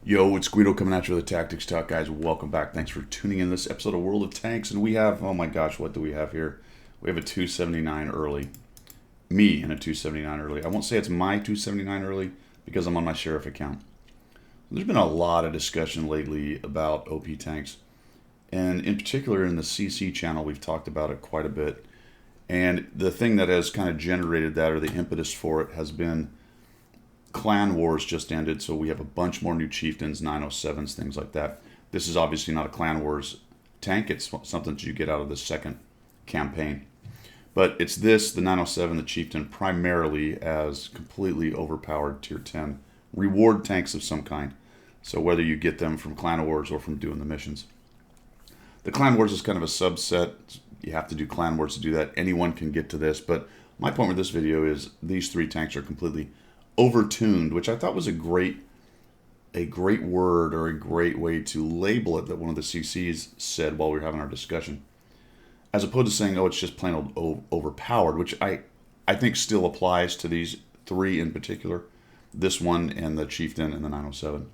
Yo, it's Guido coming at you with a Tactics Talk, guys. Welcome back. Thanks for tuning in to this episode of World of Tanks. And we have, oh my gosh, what do we have here? We have a 279 early. Me in a 279 early. I won't say it's my 279 early because I'm on my Sheriff account. There's been a lot of discussion lately about OP tanks. And in particular in the CC channel, we've talked about it quite a bit. And the thing that has kind of generated that, or the impetus for it, has been Clan Wars just ended, so we have a bunch more new chieftains, 907s, things like that. This is obviously not a Clan Wars tank. It's something that you get out of the second campaign. But it's this, the 907, the chieftain, primarily as completely overpowered tier 10 reward tanks of some kind. So whether you get them from Clan Wars or from doing the missions. The Clan Wars is kind of a subset. You have to do Clan Wars to do that. Anyone can get to this. But my point with this video is these three tanks are completely overtuned, which I thought was a great word, or a great way to label it, that one of the CCs said while we were having our discussion, as opposed to saying, oh, it's just plain old overpowered, which I think still applies to these three in particular, this one and the chieftain and the 907.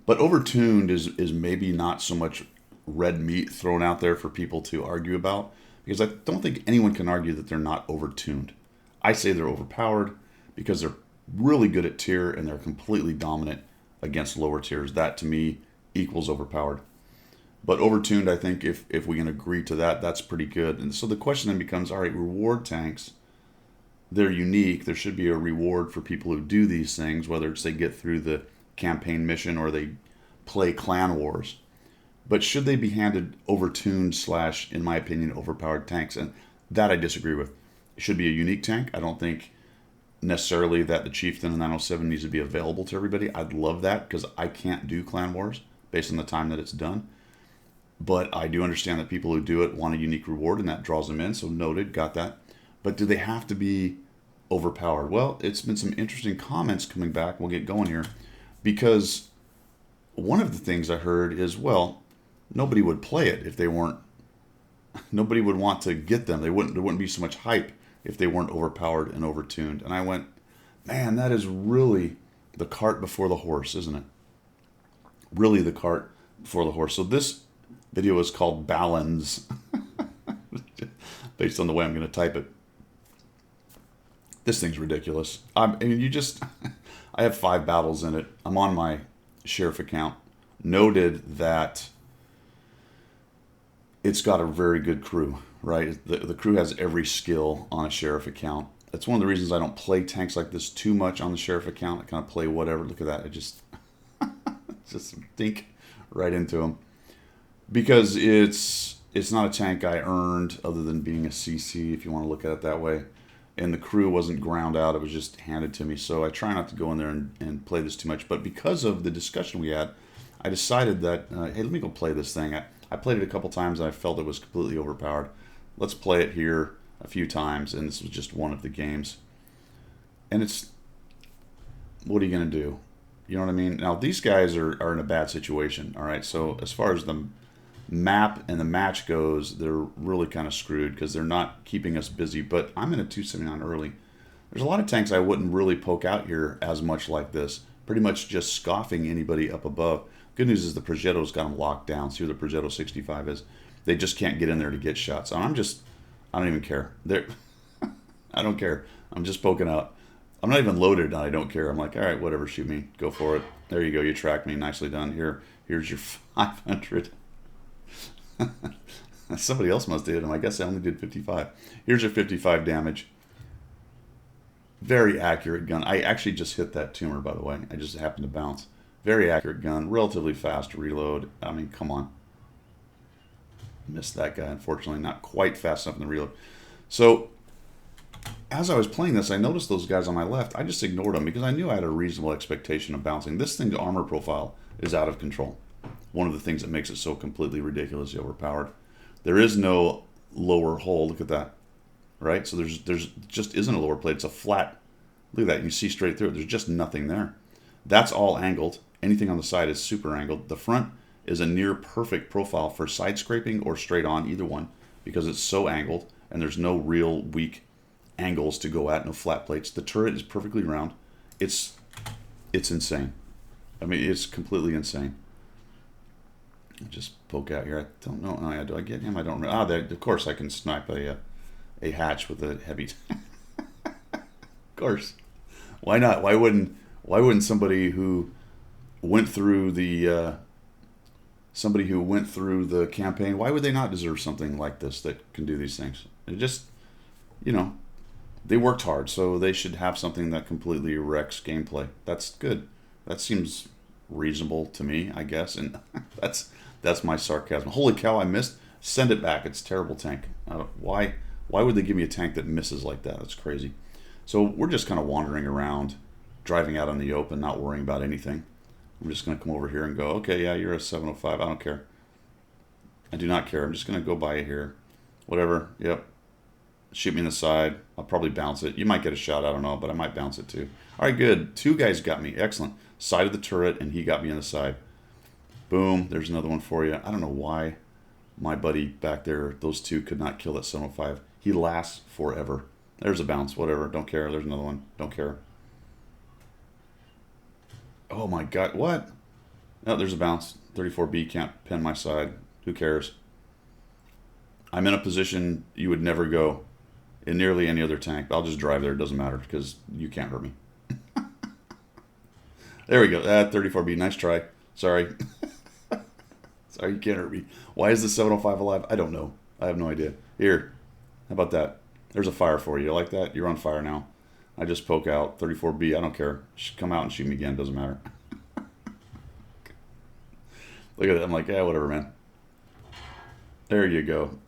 But overtuned is maybe not so much red meat thrown out there for people to argue about, because I don't think anyone can argue that they're not overtuned. I say they're overpowered because they're really good at tier and they're completely dominant against lower tiers. That to me equals overpowered. But overtuned, I think if we can agree to that, that's pretty good. And so the question then becomes, all right, reward tanks, they're unique. There should be a reward for people who do these things, whether it's they get through the campaign mission or they play Clan Wars. But should they be handed overtuned / in my opinion, overpowered tanks? And that I disagree with. It should be a unique tank. I don't think necessarily that the chieftain and 907 needs to be available to everybody. I'd love that because I can't do Clan Wars based on the time that it's done. But I do understand that people who do it want a unique reward, and that draws them in. So noted, got that. But do they have to be overpowered? Well, it's been some interesting comments coming back. We'll get going here. Because one of the things I heard is, well, nobody would play it if they weren't, nobody would want to get them. There wouldn't be so much hype if they weren't overpowered and overtuned. And I went, man, that is really the cart before the horse, isn't it? Really the cart before the horse. So this video is called Balanz, based on the way I'm going to type it. This thing's ridiculous. I mean, I have 5 battles in it. I'm on my Sheriff account. Noted that it's got a very good crew, right? The crew has every skill on a Sheriff account. That's one of the reasons I don't play tanks like this too much on the Sheriff account. I kind of play whatever. Look at that. I just think right into them. Because it's not a tank I earned other than being a CC, if you want to look at it that way. And the crew wasn't ground out. It was just handed to me. So I try not to go in there and play this too much. But because of the discussion we had, I decided that, hey, let me go play this thing. I played it a couple times and I felt it was completely overpowered. Let's play it here a few times, and this was just one of the games. And it's, what are you going to do? You know what I mean? Now, these guys are in a bad situation, all right? So as far as the map and the match goes, they're really kind of screwed because they're not keeping us busy. But I'm in a 279 early. There's a lot of tanks I wouldn't really poke out here as much like this. Pretty much just scoffing anybody up above. Good news is the Progetto's got them locked down. See where the Progetto 65 is? They just can't get in there to get shots. I don't even care. I don't care. I'm just poking out. I'm not even loaded and I don't care. I'm like, all right, whatever, shoot me. Go for it. There you go. You tracked me. Nicely done. Here's your 500. Somebody else must have hit him. I guess I only did 55. Here's your 55 damage. Very accurate gun. I actually just hit that tumor, by the way. I just happened to bounce. Very accurate gun. Relatively fast reload. I mean, come on. Missed that guy, unfortunately. Not quite fast enough in the reload. So, as I was playing this, I noticed those guys on my left. I just ignored them because I knew I had a reasonable expectation of bouncing. This thing's armor profile is out of control. One of the things that makes it so completely ridiculously overpowered. There is no lower hull. Look at that. Right? So there's just isn't a lower plate. It's a flat. Look at that. You can see straight through it. There's just nothing there. That's all angled. Anything on the side is super angled. The front is a near perfect profile for side scraping or straight on, either one, because it's so angled and there's no real weak angles to go at, no flat plates. The turret is perfectly round. It's insane. I mean, it's completely insane. Just poke out here. I don't know. Oh, yeah, do I get him? I don't know. Ah, of course I can snipe a hatch with a heavy. Of course. Why not? Why wouldn't somebody who went through the campaign, why would they not deserve something like this that can do these things? It just, you know, they worked hard, so they should have something that completely wrecks gameplay. That's good. That seems reasonable to me, I guess, and that's my sarcasm. Holy cow, I missed. Send it back. It's a terrible tank. Why would they give me a tank that misses like that? That's crazy. So we're just kind of wandering around, driving out in the open, not worrying about anything. I'm just going to come over here and go, okay, yeah, you're a 705. I don't care. I do not care. I'm just going to go by it here. Whatever. Yep. Shoot me in the side. I'll probably bounce it. You might get a shot. I don't know, but I might bounce it too. All right, good. Two guys got me. Excellent. Side of the turret, and he got me on the side. Boom. There's another one for you. I don't know why my buddy back there, those two could not kill that 705. He lasts forever. There's a bounce. Whatever. Don't care. There's another one. Don't care. Oh my god. What? Oh, there's a bounce. 34B can't pin my side. Who cares? I'm in a position you would never go in nearly any other tank. I'll just drive there. It doesn't matter because you can't hurt me. There we go. 34B. Nice try. Sorry. Sorry, you can't hurt me. Why is the 705 alive? I don't know. I have no idea. Here. How about that? There's a fire for you. You like that? You're on fire now. I just poke out. 34B. I don't care. Come out and shoot me again. Doesn't matter. Look at that. I'm like, yeah, whatever, man. There you go.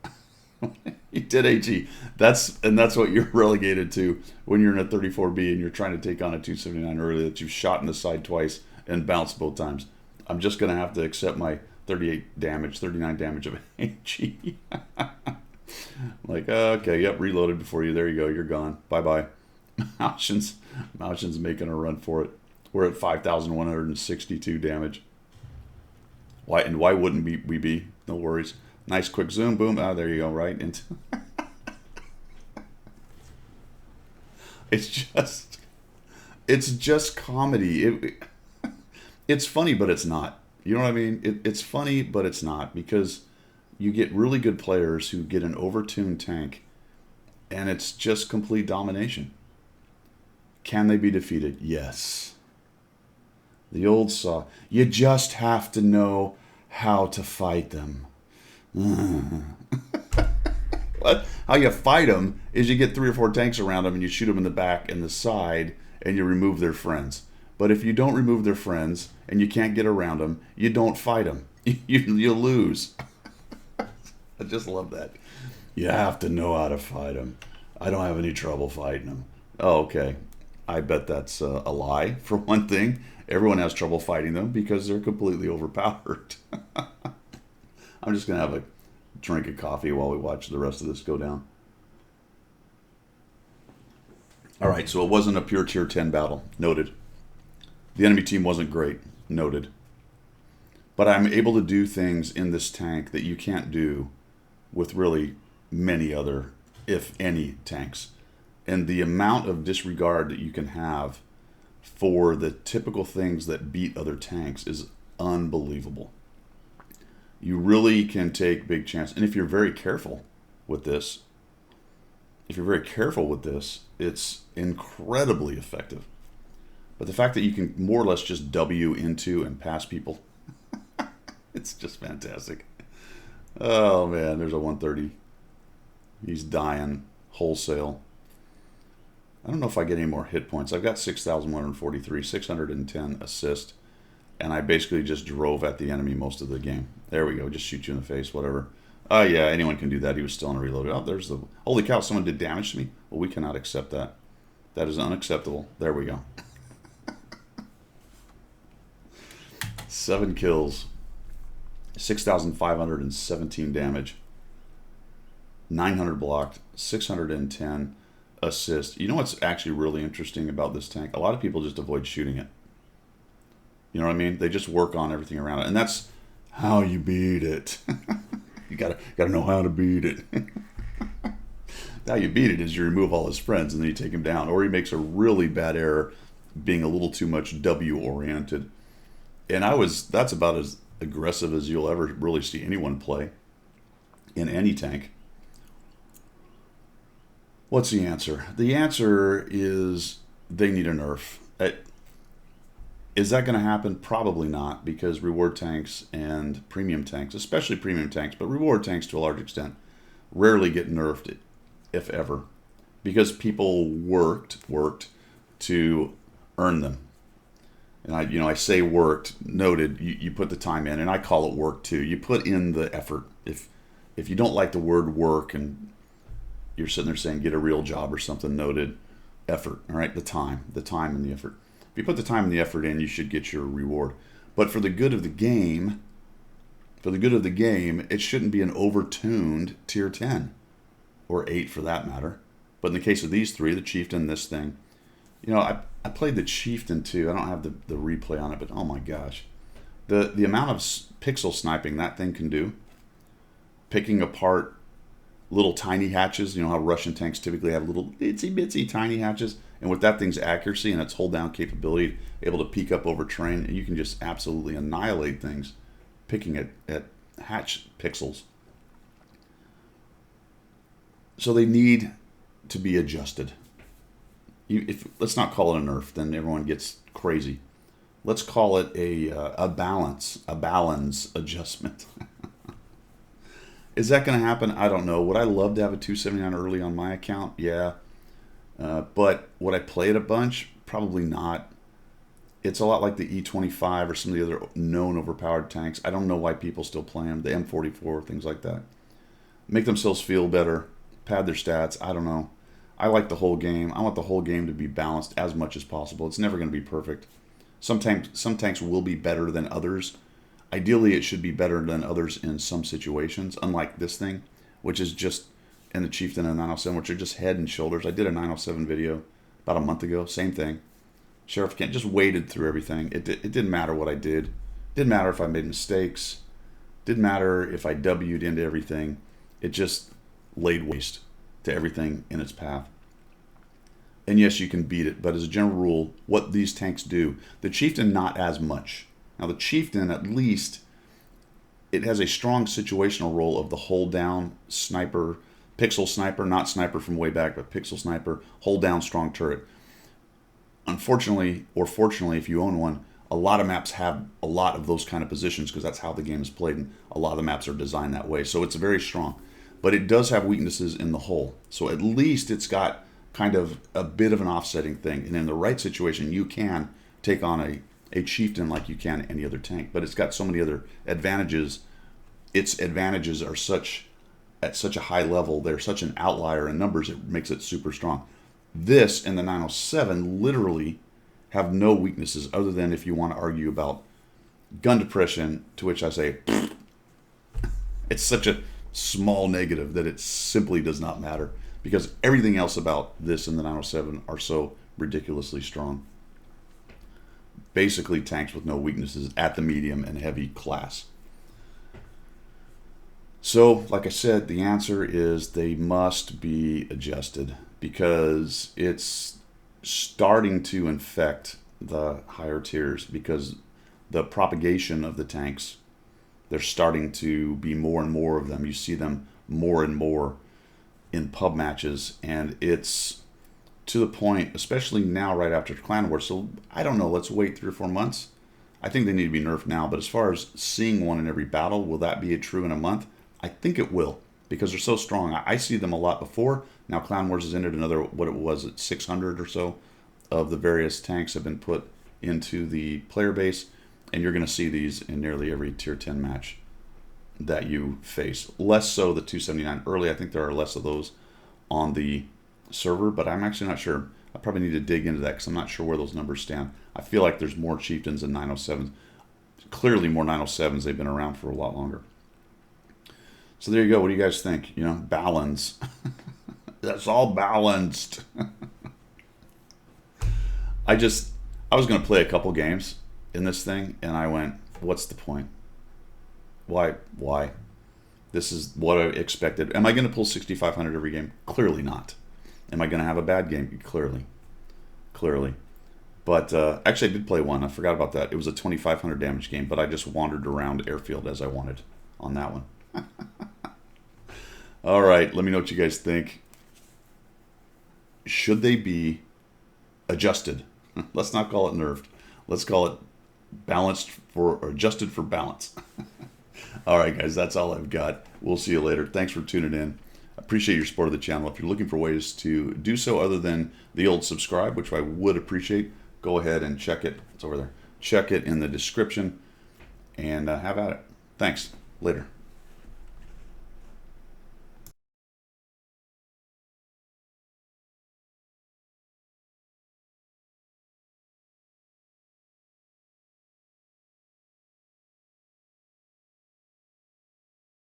You did HE. That's what you're relegated to when you're in a 34B and you're trying to take on a 279 early that you've shot in the side twice and bounced both times. I'm just going to have to accept my 38 damage, 39 damage of HE. Like, okay, yep, reloaded before you. There you go. You're gone. Bye-bye. Malshin's making a run for it. We're at 5,162 damage. Why wouldn't we be? No worries. Nice quick zoom, boom. Ah, there you go, right into. It's just comedy. It's funny, but it's not. You know what I mean? It's funny, but it's not, because you get really good players who get an overtuned tank, and it's just complete domination. Can they be defeated? Yes. The old saw. You just have to know how to fight them. What? How you fight them is you get 3 or 4 tanks around them and you shoot them in the back and the side and you remove their friends. But if you don't remove their friends and you can't get around them, you don't fight them. You lose. I just love that. You have to know how to fight them. I don't have any trouble fighting them. Oh, okay. I bet that's a lie, for one thing. Everyone has trouble fighting them because they're completely overpowered. I'm just going to have a drink of coffee while we watch the rest of this go down. All right, so it wasn't a pure tier 10 battle. Noted. The enemy team wasn't great. Noted. But I'm able to do things in this tank that you can't do with really many other, if any, tanks. And the amount of disregard that you can have for the typical things that beat other tanks is unbelievable. You really can take big chances. And if you're very careful with this, it's incredibly effective. But the fact that you can more or less just W into and pass people, it's just fantastic. Oh man, there's a 130. He's dying wholesale. I don't know if I get any more hit points. I've got 6,143, 610 assist, and I basically just drove at the enemy most of the game. There we go. Just shoot you in the face, whatever. Oh, yeah, anyone can do that. He was still on a reload. Oh, there's the... Holy cow, someone did damage to me? Well, we cannot accept that. That is unacceptable. There we go. 7 kills. 6,517 damage. 900 blocked. 610 assist. You know what's actually really interesting about this tank? A lot of people just avoid shooting it. You know what I mean? They just work on everything around it. And that's how you beat it. You gotta know how to beat it. How you beat it is you remove all his friends and then you take him down. Or he makes a really bad error being a little too much W oriented. And that's about as aggressive as you'll ever really see anyone play in any tank. What's the answer? The answer is they need a nerf. Is that going to happen? Probably not, because reward tanks and premium tanks, especially premium tanks, but reward tanks to a large extent, rarely get nerfed, if ever, because people worked to earn them. And I say worked, noted, you put the time in, and I call it work too. You put in the effort. If you don't like the word work and you're sitting there saying get a real job or something, noted, effort, all right, the time and the effort. If you put the time and the effort in, you should get your reward. But for the good of the game, it shouldn't be an overtuned tier 10 or 8 for that matter. But in the case of these three, the Chieftain, this thing, I played the Chieftain too. I don't have the replay on it, but oh my gosh. The amount of pixel sniping that thing can do, picking apart little tiny hatches, how Russian tanks typically have little itsy bitsy tiny hatches, and with that thing's accuracy and its hold down capability, able to peek up over terrain, and you can just absolutely annihilate things picking at hatch pixels. So they need to be adjusted. Let's not call it a nerf, then everyone gets crazy. Let's call it a balance adjustment. Is that going to happen? I don't know. Would I love to have a 279 early on my account? Yeah. But would I play it a bunch? Probably not. It's a lot like the E25 or some of the other known overpowered tanks. I don't know why people still play them. The M44, things like that. Make themselves feel better. Pad their stats. I don't know. I like the whole game. I want the whole game to be balanced as much as possible. It's never going to be perfect. Some tanks will be better than others. Ideally, it should be better than others in some situations, unlike this thing, which is just, and the Chieftain and 907, which are just head and shoulders. I did a 907 video about a month ago, same thing. Sheriff Kent just waded through everything. It didn't matter what I did. Didn't matter if I made mistakes. Didn't matter if I W'd into everything. It just laid waste to everything in its path. And yes, you can beat it, but as a general rule, what these tanks do, the Chieftain not as much. Now the Chieftain, at least, it has a strong situational role of the hold down sniper, pixel sniper, not sniper from way back, but pixel sniper, hold down strong turret. Unfortunately, or fortunately, if you own one, a lot of maps have a lot of those kind of positions because that's how the game is played, and a lot of the maps are designed that way. So it's very strong. But it does have weaknesses in the hull. So at least it's got kind of a bit of an offsetting thing. And in the right situation, you can take on a Chieftain like you can any other tank. But it's got so many other advantages. Its advantages are at such a high level. They're such an outlier in numbers. It makes it super strong. This and the 907 literally have no weaknesses other than if you want to argue about gun depression, to which I say, it's such a small negative that it simply does not matter because everything else about this and the 907 are so ridiculously strong. Basically tanks with no weaknesses at the medium and heavy class. So, like I said, the answer is they must be adjusted because it's starting to infect the higher tiers because the propagation of the tanks, they're starting to be more and more of them. You see them more and more in pub matches, and it's to the point, especially now right after Clan Wars. So I don't know, let's wait 3 or 4 months. I think they need to be nerfed now, but as far as seeing one in every battle, will that be true in a month? I think it will, because they're so strong. I see them a lot before. Now Clan Wars has entered another, what it was, at 600 or so of the various tanks have been put into the player base, and you're going to see these in nearly every tier 10 match that you face. Less so the 279 early. I think there are less of those on the server, but I'm actually not sure. I probably need to dig into that because I'm not sure where those numbers stand. I feel like there's more Chieftains than 907s. Clearly more 907s. They've been around for a lot longer. So there you go. What do you guys think? You know, balance. That's all balanced. I was going to play a couple games in this thing, and I went, what's the point? Why? This is what I expected. Am I going to pull 6,500 every game? Clearly not. Am I going to have a bad game? Clearly. But actually, I did play one. I forgot about that. It was a 2,500 damage game, but I just wandered around airfield as I wanted on that one. All right, let me know what you guys think. Should they be adjusted? Let's not call it nerfed. Let's call it balanced or adjusted for balance. All right, guys, that's all I've got. We'll see you later. Thanks for tuning in. Appreciate your support of the channel. If you're looking for ways to do so other than the old subscribe, which I would appreciate, go ahead and check it. It's over there. Check it in the description and have at it. Thanks. Later.